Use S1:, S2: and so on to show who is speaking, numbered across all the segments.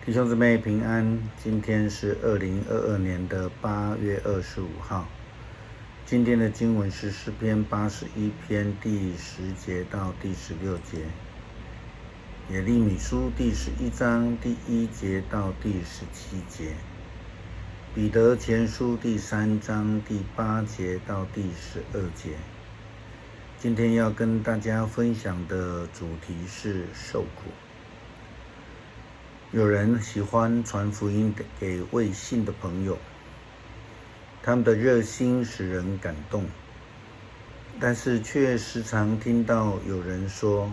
S1: 弟兄姊妹平安，今天是2022年的8月25号。今天的经文是诗篇81篇第10节到第16节，耶利米书第11章第1节到第17节，彼得前书第3章第8节到第12节。今天要跟大家分享的主题是受苦。有人喜欢传福音给未信的朋友，他们的热心使人感动，但是却时常听到有人说，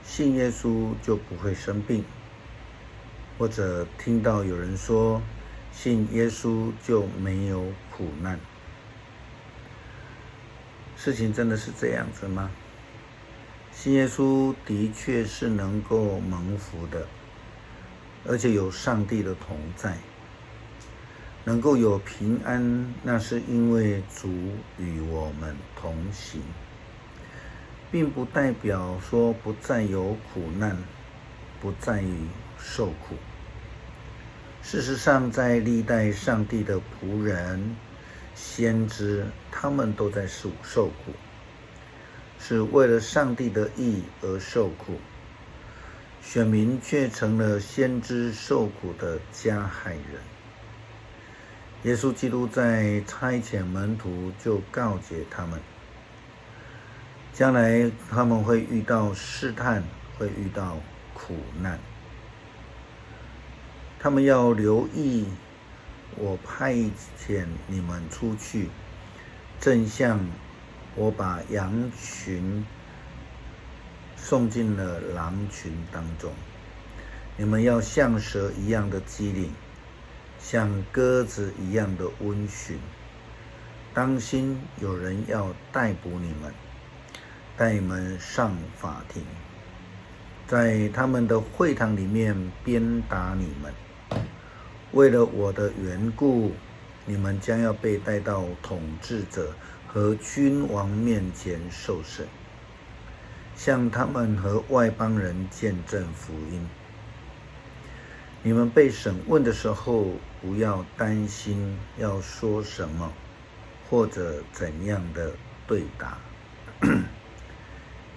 S1: 信耶稣就不会生病，或者听到有人说，信耶稣就没有苦难。事情真的是这样子吗？信耶稣的确是能够蒙福的，而且有上帝的同在，能够有平安，那是因为主与我们同行，并不代表说不再有苦难，不再受苦。事实上，在历代上帝的仆人、先知，他们都在受苦，是为了上帝的义而受苦。选民却成了先知受苦的加害人。耶稣基督在差遣门徒就告诫他们，将来他们会遇到试探，会遇到苦难。他们要留意，我派遣你们出去，正像我把羊群送进了狼群当中。你们要像蛇一样的机灵，像鸽子一样的温驯。当心有人要逮捕你们，带你们上法庭，在他们的会堂里面鞭打你们。为了我的缘故，你们将要被带到统治者和君王面前受审，向他们和外邦人见证福音。你们被审问的时候，不要担心要说什么，或者怎样的对答，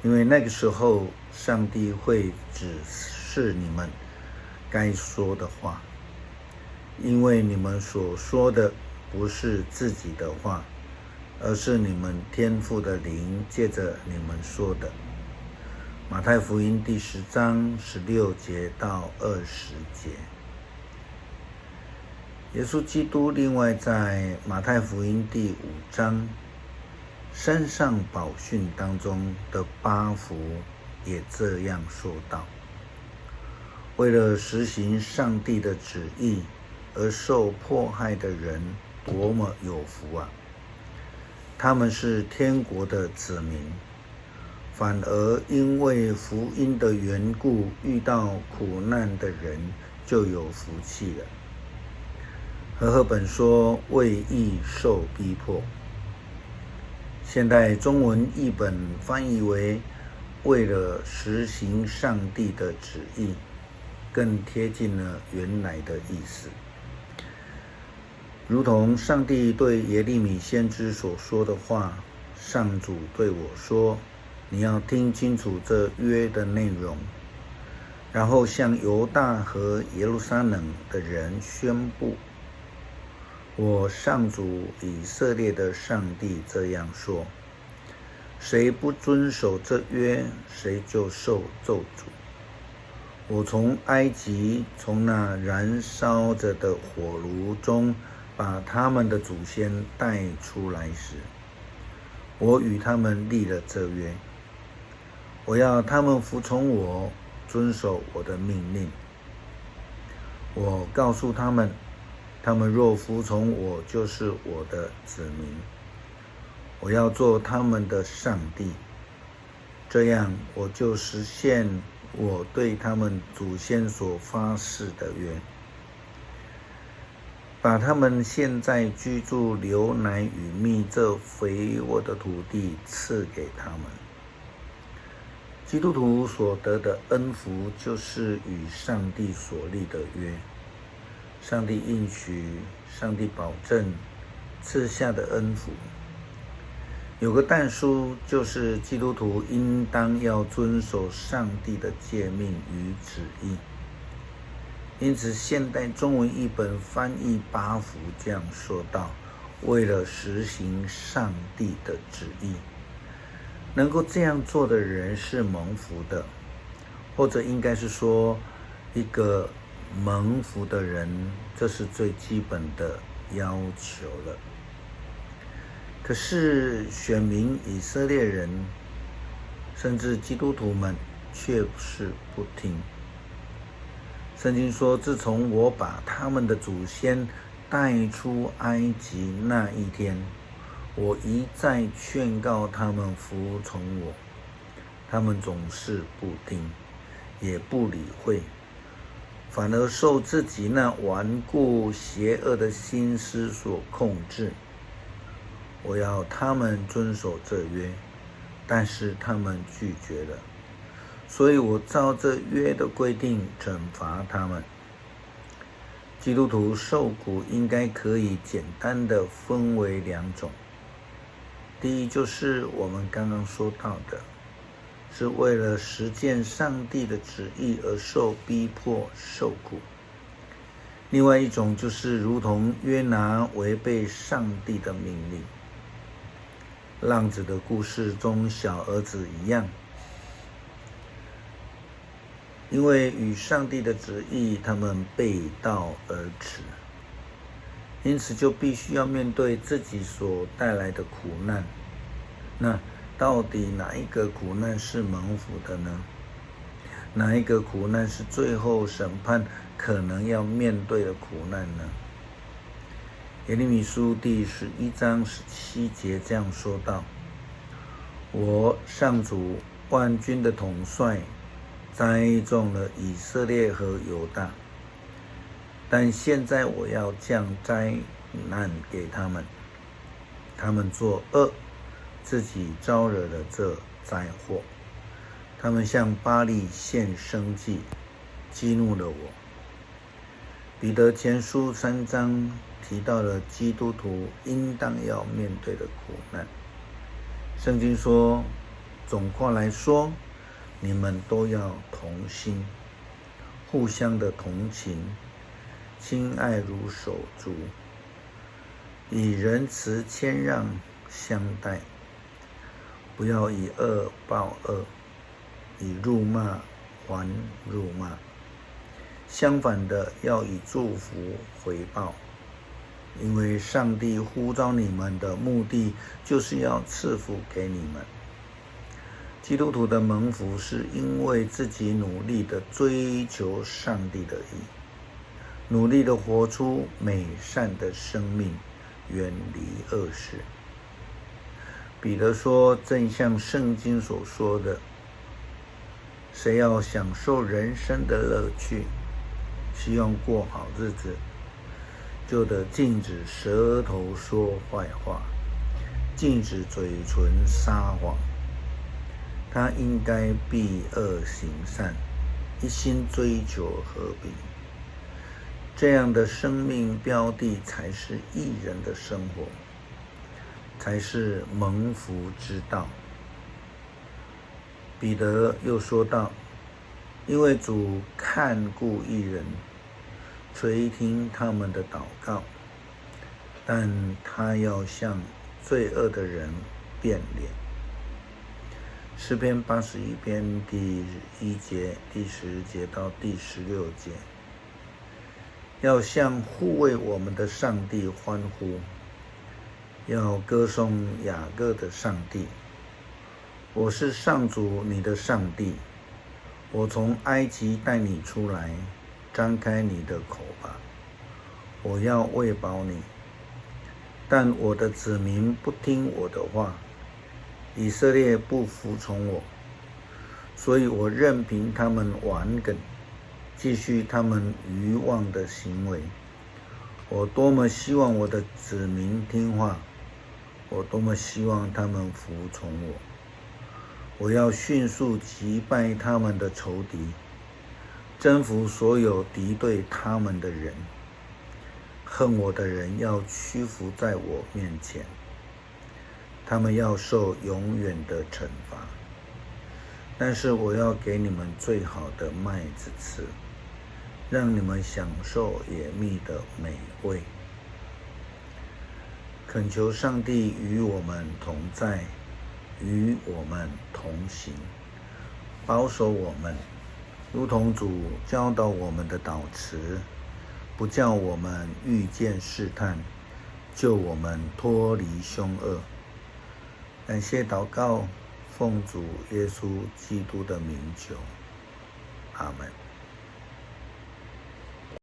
S1: 因为那个时候，上帝会指示你们该说的话，因为你们所说的不是自己的话，而是你们天父的灵借着你们说的。马太福音第10章16节到20节。耶稣基督另外在马太福音第5章山上宝训当中的8福也这样说道：为了实行上帝的旨意而受迫害的人多么有福啊！他们是天国的子民。反而因为福音的缘故，遇到苦难的人就有福气了。和合本说为义受逼迫，现代中文译本翻译为为了实行上帝的旨意，更贴近了原来的意思。如同上帝对耶利米先知所说的话，上主对我说，你要听清楚这约的内容，然后向犹大和耶路撒冷的人宣布，我上主以色列的上帝这样说，谁不遵守这约，谁就受咒诅。我从埃及，从那燃烧着的火炉中把他们的祖先带出来时，我与他们立了这约，我要他们服从我，遵守我的命令。我告诉他们，他们若服从我，就是我的子民，我要做他们的上帝，这样我就实现我对他们祖先所发誓的约，把他们现在居住流奶与蜜这肥沃的土地赐给他们。基督徒所得的恩福，就是与上帝所立的约。上帝应许，上帝保证赐下的恩福。有个但书，就是基督徒应当要遵守上帝的诫命与旨意。因此，现代中文译本翻译八福这样说道：为了实行上帝的旨意，能够这样做的人是蒙福的，或者应该是说，一个蒙福的人，这是最基本的要求了。可是选民以色列人，甚至基督徒们却是不听。圣经说，自从我把他们的祖先带出埃及那一天，我一再劝告他们服从我，他们总是不听，也不理会，反而受自己那顽固邪恶的心思所控制。我要他们遵守这约，但是他们拒绝了，所以我照这约的规定惩罚他们。基督徒受苦应该可以简单的分为两种。第一，就是我们刚刚说到的，是为了实践上帝的旨意而受逼迫受苦。另外一种就是如同约拿违背上帝的命令，浪子的故事中小儿子一样，因为与上帝的旨意他们背道而驰，因此就必须要面对自己所带来的苦难。那到底哪一个苦难是蒙福的呢？哪一个苦难是最后审判可能要面对的苦难呢？耶利米书第11章17节这样说道：我上主万军的统帅栽种了以色列和犹大，但现在我要降灾难给他们，他们作恶，自己招惹了这灾祸。他们向巴力献生祭，激怒了我。彼得前书3章提到了基督徒应当要面对的苦难。圣经说，总括来说，你们都要同心，互相的同情，亲爱如手足，以仁慈谦让相待，不要以恶报恶，以辱骂还辱骂，相反的，要以祝福回报。因为上帝呼召你们的目的，就是要赐福给你们。基督徒的蒙福，是因为自己努力的追求上帝的义，努力的活出美善的生命，远离恶事。彼得说，正像圣经所说的，谁要享受人生的乐趣，希望过好日子，就得禁止舌头说坏话，禁止嘴唇撒谎。他应该避恶行善，一心追求和平。这样的生命标的才是义人的生活，才是蒙福之道。彼得又说道，因为主看顾义人，垂听他们的祷告，但他要向罪恶的人变脸。诗篇81篇第1节、第10节到第16节，要向护卫我们的上帝欢呼，要歌颂雅各的上帝。我是上主你的上帝，我从埃及带你出来，张开你的口吧，我要喂饱你。但我的子民不听我的话，以色列不服从我，所以我任凭他们顽梗，继续他们愚妄的行为。我多么希望我的子民听话，我多么希望他们服从我。我要迅速击败他们的仇敌，征服所有敌对他们的人。恨我的人要屈服在我面前，他们要受永远的惩罚。但是我要给你们最好的麦子吃，让你们享受野蜜的美味。恳求上帝与我们同在，与我们同行，保守我们，如同主教导我们的导词，不叫我们遇见试探，救我们脱离凶恶。感谢祷告，奉主耶稣基督的名求，阿们。